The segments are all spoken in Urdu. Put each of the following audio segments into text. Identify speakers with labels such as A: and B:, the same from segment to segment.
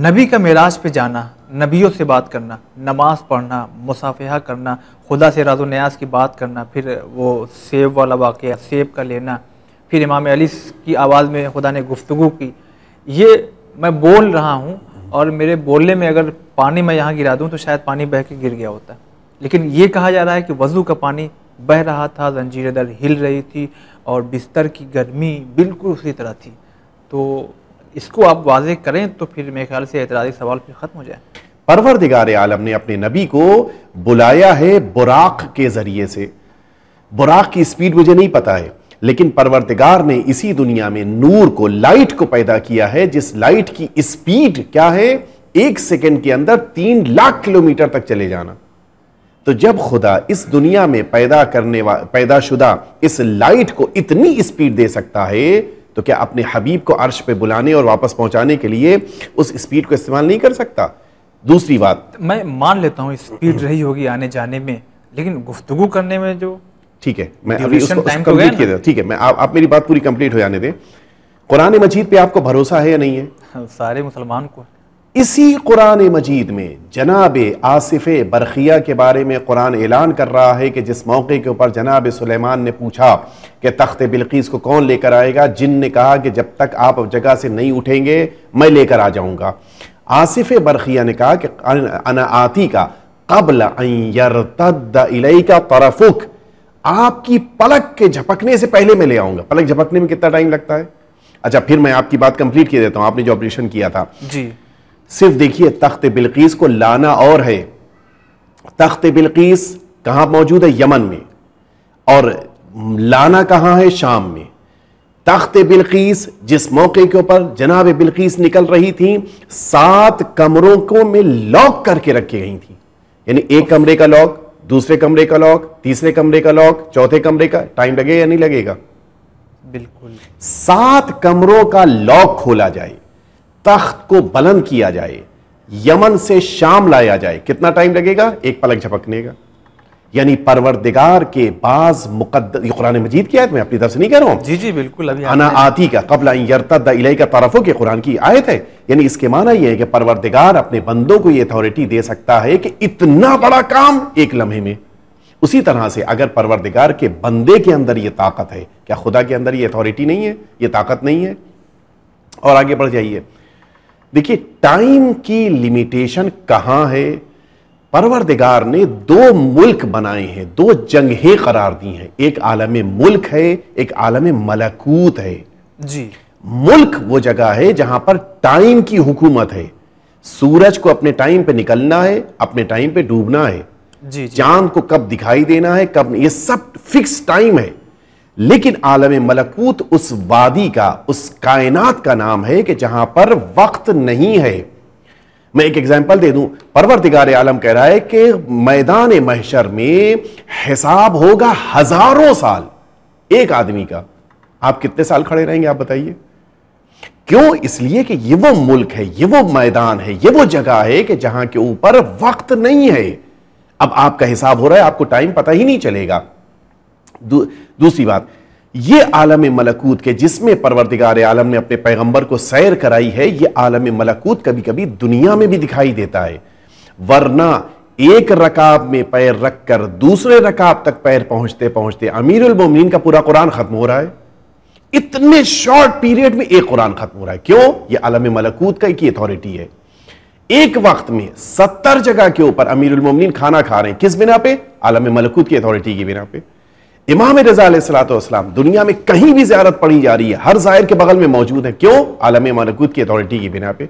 A: نبی کا معراج پہ جانا، نبیوں سے بات کرنا، نماز پڑھنا، مصافحہ کرنا، خدا سے راز و نیاز کی بات کرنا، پھر وہ سیب والا واقعہ، سیب کا لینا، پھر امام علی کی آواز میں خدا نے گفتگو کی. یہ میں بول رہا ہوں اور میرے بولنے میں اگر پانی میں یہاں گرا دوں تو شاید پانی بہہ کے گر گیا ہوتا. لیکن یہ کہا جا رہا ہے کہ وضو کا پانی بہہ رہا تھا، زنجیر در ہل رہی تھی اور بستر کی گرمی بالکل اسی طرح تھی. تو اس کو آپ واضح کریں تو پھر میرے خیال سے اعتراضی سوال پھر ختم ہو جائے.
B: پروردگار عالم نے اپنے نبی کو بلایا ہے براق کے ذریعے سے. براق کی سپیڈ مجھے نہیں پتا ہے، لیکن پروردگار نے اسی دنیا میں نور کو، لائٹ کو پیدا کیا ہے، جس لائٹ کی سپیڈ کیا ہے؟ 1 سیکنڈ کے اندر 3 لاکھ کلومیٹر تک چلے جانا. تو جب خدا اس دنیا میں پیدا شدہ اس لائٹ کو اتنی سپیڈ دے سکتا ہے تو کیا اپنے حبیب کو عرش پہ بلانے اور واپس پہنچانے کے لیے اس سپیڈ کو استعمال نہیں کر سکتا؟ دوسری بات،
A: میں مان لیتا ہوں سپیڈ رہی ہوگی آنے جانے میں، لیکن گفتگو کرنے میں جو
B: ٹھیک ہے، میں ابھی اس کو کمپلیٹ کیا. ٹھیک ہے، میں آپ میری بات پوری کمپلیٹ ہو جانے دیں. قرآن مجید پہ آپ کو بھروسہ ہے یا نہیں ہے؟
A: سارے مسلمان کو.
B: اسی قرآن مجید میں جناب آصف برقیہ کے بارے میں قرآن اعلان کر رہا ہے کہ جس موقع کے اوپر جناب سلیمان نے پوچھا کہ تخت بلقیس کو کون لے کر آئے گا، جن نے کہا کہ جب تک آپ جگہ سے نہیں اٹھیں گے میں لے کر آ جاؤں گا. آصف برقیہ نے کہا کہ انا آتی کا قبل ان یرتد الیک طرفک، آپ کی پلک کے جھپکنے سے پہلے میں لے آؤں گا. پلک جھپکنے میں کتنا ٹائم لگتا ہے؟ اچھا پھر میں آپ کی بات کمپلیٹ کر دیتا ہوں. آپ نے جو آپریشن کیا تھا،
A: جی
B: صرف دیکھیے تخت بلقیس کو لانا اور ہے. تخت بلقیس کہاں موجود ہے؟ یمن میں. اور لانا کہاں ہے؟ شام میں. تخت بلقیس جس موقع کے اوپر جناب بلقیس نکل رہی تھی 7 کمروں کو میں لاک کر کے رکھی گئی تھی. یعنی ایک کمرے کا لاک، دوسرے کمرے کا لاک، تیسرے کمرے کا لاک، چوتھے کمرے کا. ٹائم لگے یا نہیں لگے گا؟
A: بالکل.
B: 7 کمروں کا لاک کھولا جائے، تخت کو بلند کیا جائے، یمن سے شام لایا جائے، کتنا ٹائم لگے گا؟ ایک پلک جھپکنے کا. یعنی پروردگار کے بعض مقدس، یہ قرآن مجید کی آیت، میں اپنی طرف سے نہیں کہہ رہا ہوں.
A: جی بالکل. ابھی
B: انا آتی کا قبل ان یرتد الیک طرفک، یہ قرآن کی آیت ہے. یعنی اس کے معنی یہ ہے کہ پروردگار اپنے بندوں کو یہ اتھارٹی دے سکتا ہے کہ اتنا بڑا کام ایک لمحے میں. اسی طرح سے اگر پروردگار کے بندے کے اندر یہ طاقت ہے، کیا خدا کے اندر یہ اتھارٹی نہیں ہے، یہ طاقت نہیں ہے؟ اور آگے بڑھ جائیے. دیکھیے ٹائم کی لیمیٹیشن کہاں ہے؟ پروردگار نے 2 ملک بنائے ہیں، 2 جنگیں قرار دی ہیں. ایک عالم ملک ہے، ایک عالم ملکوت ہے.
A: جی
B: ملک وہ جگہ ہے جہاں پر ٹائم کی حکومت ہے. سورج کو اپنے ٹائم پہ نکلنا ہے، اپنے ٹائم پہ ڈوبنا ہے.
A: جی
B: چاند کو کب دکھائی دینا ہے، کب، یہ سب فکس ٹائم ہے. لیکن عالم ملکوت اس وادی کا، اس کائنات کا نام ہے کہ جہاں پر وقت نہیں ہے. میں ایک ایگزامپل دے دوں. پروردگار عالم کہہ رہا ہے کہ میدان محشر میں حساب ہوگا 1000 سال ایک آدمی کا. آپ کتنے سال کھڑے رہیں گے؟ آپ بتائیے. کیوں؟ اس لیے کہ یہ وہ ملک ہے، یہ وہ میدان ہے، یہ وہ جگہ ہے کہ جہاں کے اوپر وقت نہیں ہے. اب آپ کا حساب ہو رہا ہے، آپ کو ٹائم پتہ ہی نہیں چلے گا. دوسری بات، یہ عالم ملکوت کے جس میں پروردگار عالم نے اپنے پیغمبر کو سیر کرائی ہے، یہ عالم ملکوت کبھی کبھی دنیا میں بھی دکھائی دیتا ہے. ورنہ ایک رکاب میں پیر رکھ کر دوسرے رکاب تک پیر پہنچتے پہنچتے امیر المومنین کا پورا قرآن ختم ہو رہا ہے. اتنے شارٹ پیریڈ میں ایک قرآن ختم ہو رہا ہے. کیوں؟ یہ عالم ملکوت کا ایک اتھارٹی ہے. ایک وقت میں 70 جگہ کے اوپر امیر المومنین کھانا کھا رہے ہیں. کس بنا پہ؟ عالم ملکوت کی اتھارٹی کی بنا پہ. امام رضا علیہ السلام دنیا میں کہیں بھی زیارت پڑھی جا رہی ہے، ہر زائر کے بغل میں موجود ہے. کیوں؟ عالم ملکوت کی اتھارٹی کی بنا پہ.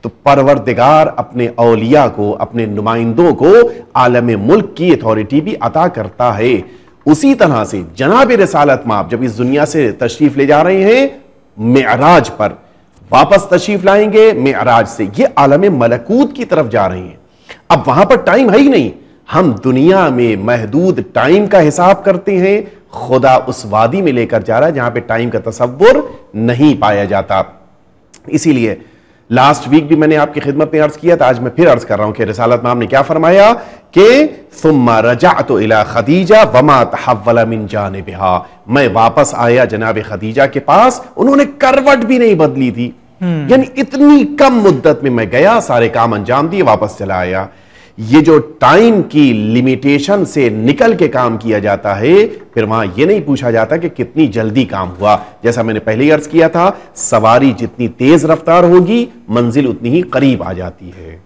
B: تو پروردگار اپنے اولیاء کو، اپنے نمائندوں کو عالم ملک کی اتھارٹی بھی عطا کرتا ہے. اسی طرح سے جناب رسالت مآب جب اس دنیا سے تشریف لے جا رہے ہیں، معراج پر واپس تشریف لائیں گے، معراج سے یہ عالم ملکوت کی طرف جا رہے ہیں. اب وہاں پر ٹائم ہے ہی نہیں. ہم دنیا میں محدود ٹائم کا حساب کرتے ہیں، خدا اس وادی میں لے کر جا رہا ہے جہاں پہ ٹائم کا تصور نہیں پایا جاتا. اسی لیے لاسٹ ویک بھی میں نے آپ کی خدمت میں عرض کیا تھا، آج میں پھر عرض کر رہا ہوں کہ رسالت مآب نے کیا فرمایا کہ ثم رجعت الى خدیجہ وما تحول من جانبها، میں واپس آیا جناب خدیجہ کے پاس، انہوں نے کروٹ بھی نہیں بدلی تھی. یعنی اتنی کم مدت میں میں گیا، سارے کام انجام دیے، واپس چلا آیا۔ یہ جو ٹائم کی لیمیٹیشن سے نکل کے کام کیا جاتا ہے، پھر وہاں یہ نہیں پوچھا جاتا کہ کتنی جلدی کام ہوا۔ جیسا میں نے پہلے ہی عرض کیا تھا، سواری جتنی تیز رفتار ہوگی منزل اتنی ہی قریب آ جاتی ہے۔